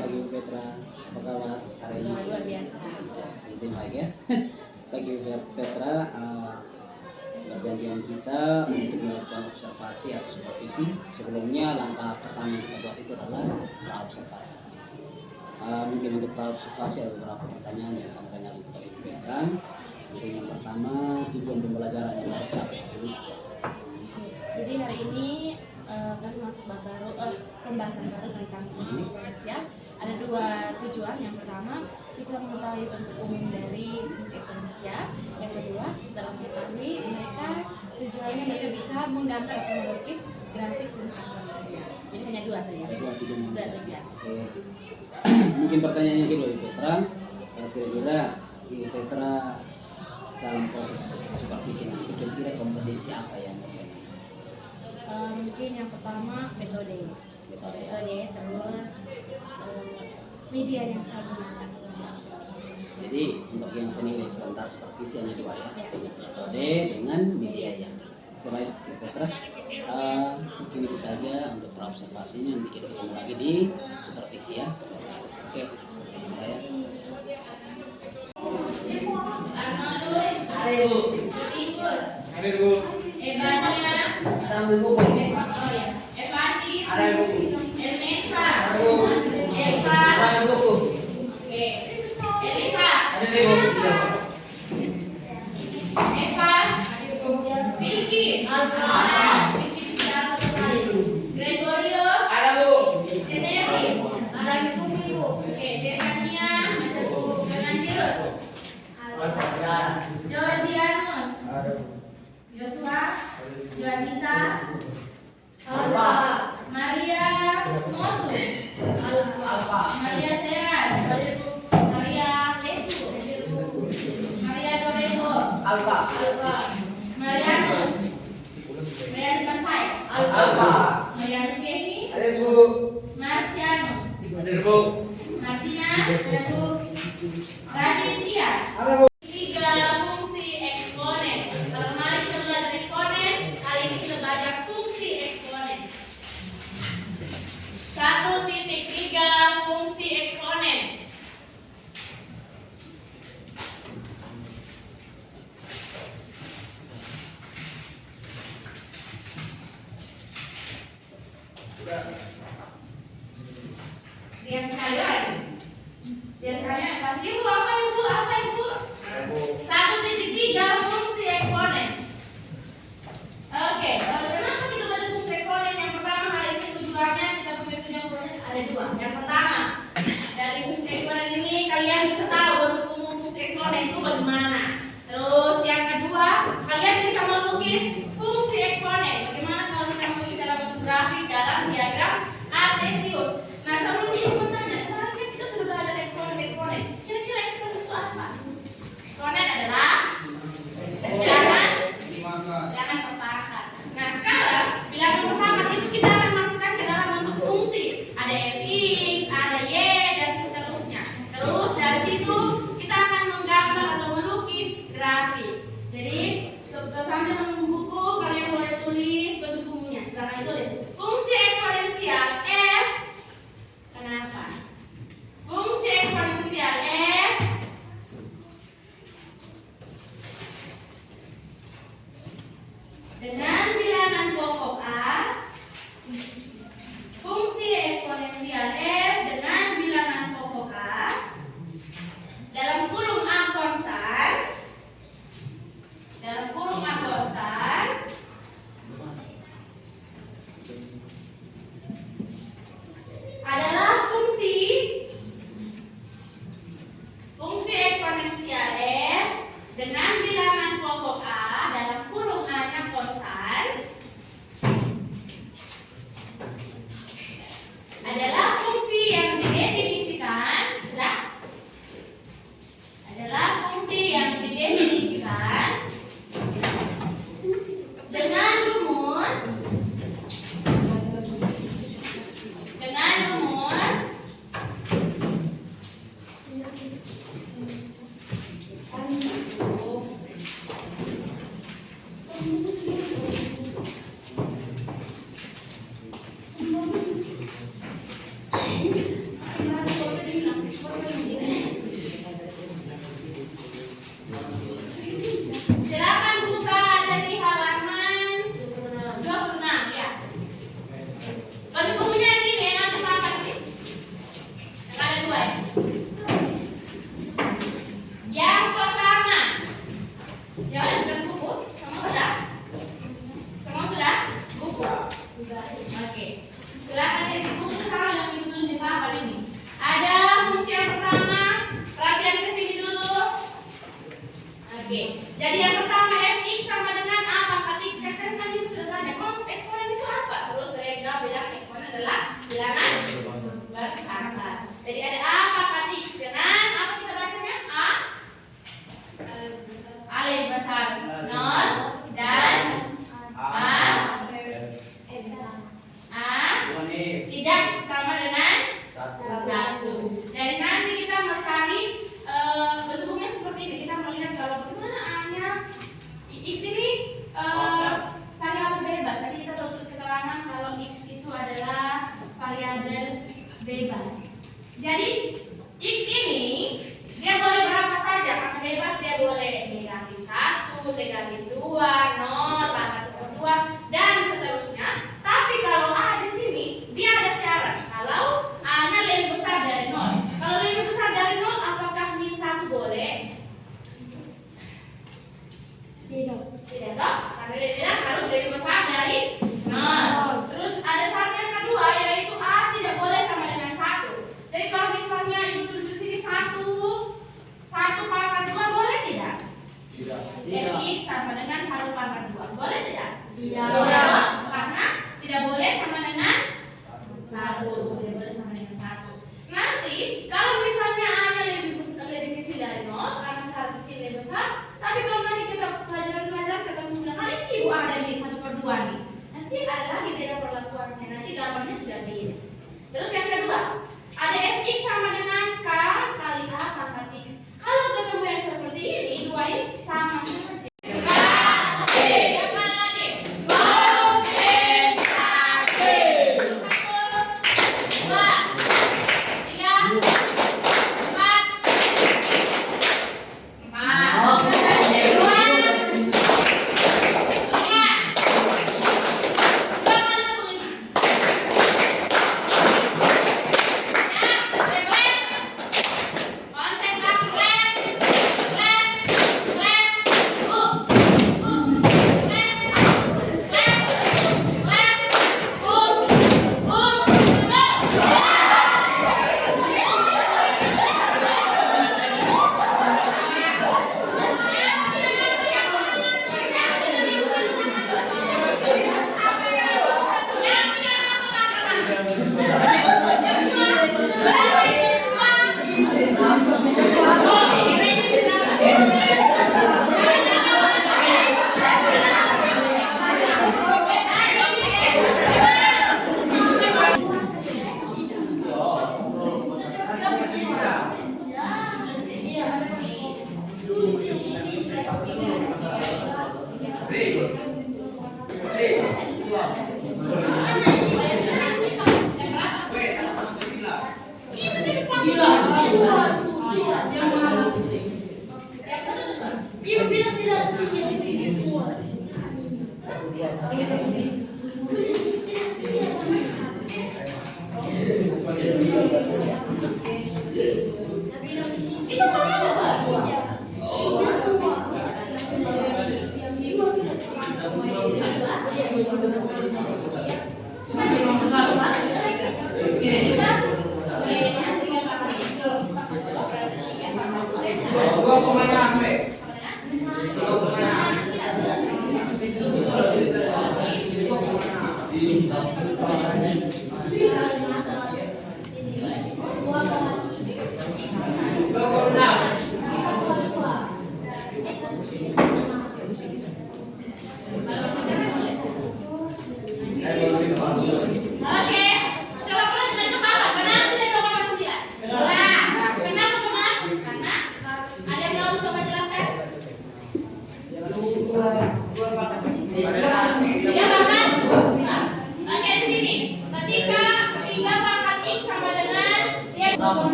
pagi Bu Petra. Apa kabar hari ini? Luar biasa. Itu baik ya. Pagi Bu Petra, perjanjian kita untuk melakukan observasi atau supervisi. Sebelumnya langkah pertama yang kita buat itu adalah praobservasi. Mungkin untuk praobservasi ada beberapa pertanyaan yang saya tanya kepada Ibu Petra. Mungkin yang pertama, tujuan pembelajaran yang harus capai dulu. Jadi hari ini kami masuk bab baru, pembahasan baru tentang fungsi eksponensial. Ada dua tujuan. Yang pertama, siswa mengetahui bentuk umum dari fungsi eksponensial. Yang kedua, setelah mengetahui, tujuannya mereka bisa menggambar atau melukis grafik fungsi eksponensial. Jadi hanya dua saja. Ada dua tujuan. Dua tujuan. Oke. Mungkin pertanyaannya dulu Ibu Petra. Kira-kira Ibu Petra dalam proses supervisi nanti kira-kira kompetensi apa yang mau saya? Mungkin yang pertama metode, terus media yang saya gunakan. Siap. Jadi untuk yang senilai sebentar supervisi hanya dua ya, metode dengan media yang baik. Petra, mungkin itu saja untuk praobservasinya. Nanti kita ketemu lagi di supervisi ya. Oke. Ada Bu. Evania, Ada Bu. Evandi, Ada Bu. Elnesa, Ada Bu. Eva, Ada Bu. Eliva, Ada Bu. Eva, Vicky, Vicky siapa sekali? Gregorio, Ada Bu. Teneri, ada Ibu. Oke, Devania, ada Bu. Fernandius, Jordianus, Ada Bu. Joshua, Juanita, Alfa. Maria Motu, Alfa. Maria Seran, Maria Lesu, Maria Dorego, Alfa. Marianus, Marianus Bansai, Alfa. Marianus Kemi, Ada Bu. Marcianus, Ada Bu. Martina, ada Bu, Raditya. Ada Bu. Tiga fungsi eksponen. Kalau kemarin kita belajar eksponen, kali ini kita belajar fungsi eksponen. 1.3 fungsi eksponen. Lihat sekalian. Biasanya pasti ibu apa ibu? Ada Bu. 1.3 fungsi eksponen. Oke, kenapa kita belajar fungsi eksponen? Yang pertama hari ini tujuannya kita punya tujuan proses ada dua. Yang pertama, dari fungsi eksponen ini kalian bisa tahu bentuk umum fungsi eksponen itu bagaimana. Terus yang kedua, kalian bisa melukis fungsi eksponen. Bagaimana kalau kita melukis dalam bentuk grafik dalam diagram Artesius. Nah, sebelum ini bertanya, kemarin kan kita sudah belajar eksponen. Kira-kira eksponen itu apa? Eksponen adalah bilangan perparakan. Nah, sekarang bilangan perparakan itu kita akan masukkan ke dalam bentuk fungsi. Ada fx, ada y, dan seterusnya. Terus dari situ kita akan menggambar atau melukis grafik. Jadi sambil menunggu buku, kalian boleh tulis bentuk umumnya. Silahkan tulis fungsi eksponensial f. Kenapa? Fungsi eksponensial f dengan bilangan pokok a. Fungsi eksponensial f dengan bilangan pokok a dalam kurung a konstan. Dalam kurung a konstan Jadi ada A pangkat X dengan apa kita bacanya? A lebih besar 0 dan A tidak sama dengan 1. Dari nanti kita mau cari bentuknya seperti ini. Kita melihat kalau bagaimana A-nya X ini variabel bebas. Tadi kita tulis keterangan kalau X itu adalah variabel bebas. Jadi X ini dia boleh berapa saja, karena bebas dia boleh negatif 1, negatif 2, 0, pangkat 1/2 dan seterusnya. Tapi kalau A di sini dia ada syarat. Kalau A-nya lebih besar dari 0. Kalau lebih besar dari 0, apakah min 1 boleh? Tidak. Tidak toh? Karena dia bilang harus lebih besar dari 0. Terus ada syarat yang kedua, yaitu A tidak boleh sama dengan 1. Jadi kalau misalnya ibu tulis di sini 1 pangkat 2 boleh tidak? Tidak. Fx sama dengan 1 pangkat 2 boleh tidak? Tidak. Tidak. Karena tidak boleh sama dengan 1. Tidak boleh sama dengan 1. Nanti kalau misalnya A-nya lebih kecil dari 0 karena syarat kecil lebih besar, tapi kalau nanti kita pelajaran ketemu dengan kali ini ibu ada di 1/2 nih. Nanti ada lagi beda perlakuannya. Nanti gambarnya sudah beda. Terus yang kedua, ada fx sama dengan k kali a pangkat x. Kalau ketemu yang seperti ini, dua ini sama saja.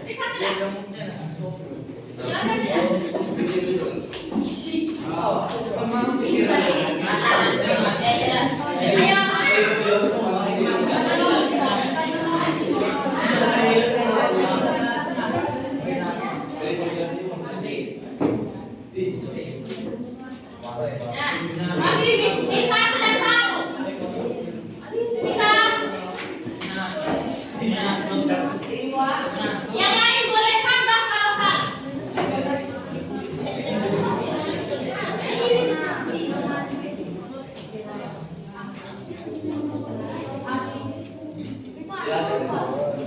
Bisa tidak?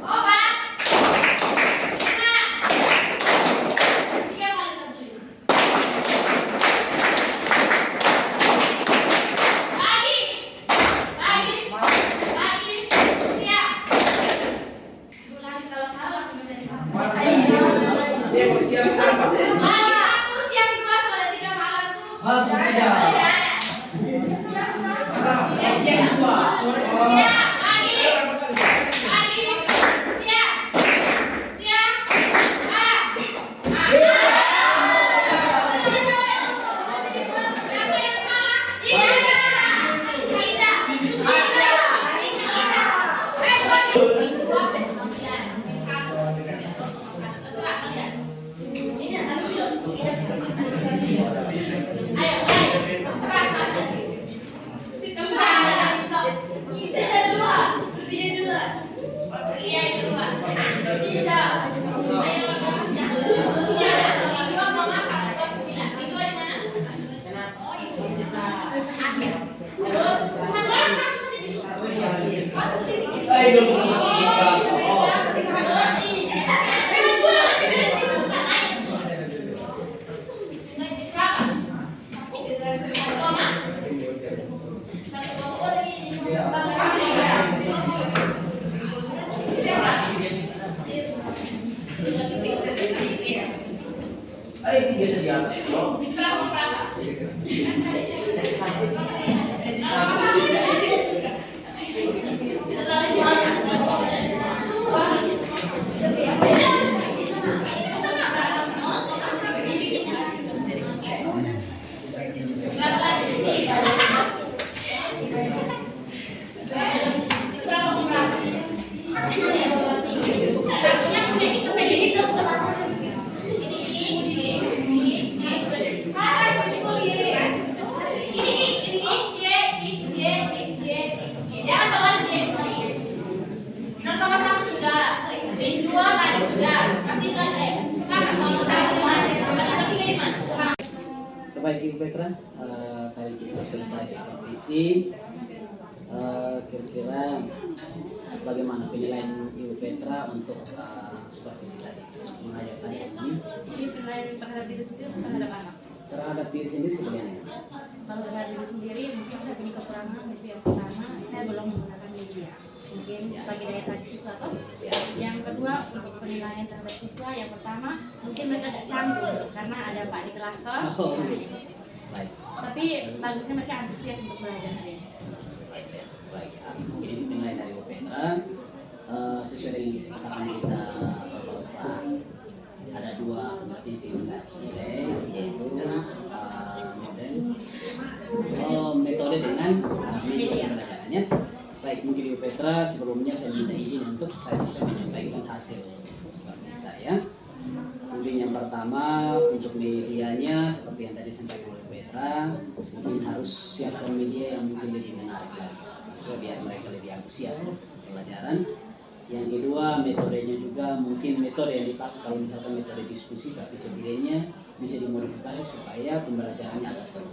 Obat. Lima. 3 kali tentu 5. Pagi. Siap. Ulangi kalau salah kemudian Siap apa sih? Pagi 1, siang 2, sore 3, malam 1. Ah, sudah. Siap, pagi. Siap. Siap. Malam. Siapa yang salah? Sida. Tiga saja. Baik Ibu Petra, tadi kita selesai supervisi. Kira-kira bagaimana penilaian Ibu Petra untuk supervisi tadi mengajar tadi ini? Jadi penilaian terhadap diri sendiri atau terhadap anak? Terhadap diri sendiri sebenarnya. Kalau terhadap diri sendiri mungkin saya punya kekurangan itu yang pertama, saya belum menggunakan media. Mungkin sebagai daya tarik siswa toh. Yang kedua untuk penilaian terhadap siswa, yang pertama mungkin mereka agak canggung karena ada Pak di kelas toh. Oh, baik. Tapi bagusnya mereka antusias untuk belajar hari ini. Baik, mungkin itu penilaian dari Ibu Petra. Sesuai dengan kesepakatan kita Bapak, ada 2 kompetisi yang saya harus nilai, yaitu metode dengan media pembelajarannya. Baik, mungkin Ibu Petra sebelumnya saya minta izin untuk saya bisa menyampaikan hasil seperti saya. Mungkin yang pertama untuk medianya seperti yang tadi sampaikan oleh Petra, mungkin harus siapkan media yang mungkin lebih menarik lagi, supaya biar mereka lebih antusias pelajaran. Yang kedua, metodenya juga mungkin metode yang dipakai kalau misalkan metode diskusi, tapi setidaknya bisa dimodifikasi supaya pembelajarannya agak seru,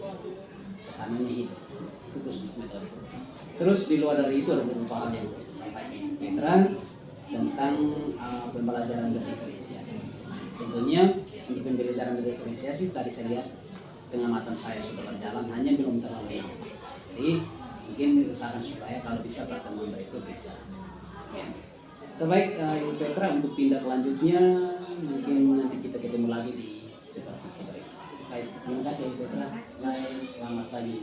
suasananya hidup. Itu itu khusus metode. Terus di luar dari itu ada beberapa hal yang bisa sampaikan Petra tentang pembelajaran berdiferensiasi. Tentunya untuk pembelajaran berdiferensiasi tadi saya lihat pengamatan saya sudah berjalan, hanya belum terlalu lama. Jadi mungkin usahakan supaya kalau bisa pertemuan berikut bisa. Terbaik Ibu Petra, untuk tindak lanjutnya mungkin nanti kita ketemu lagi di supervisi berikut. Baik, terima kasih Ibu Petra. Baik, selamat pagi.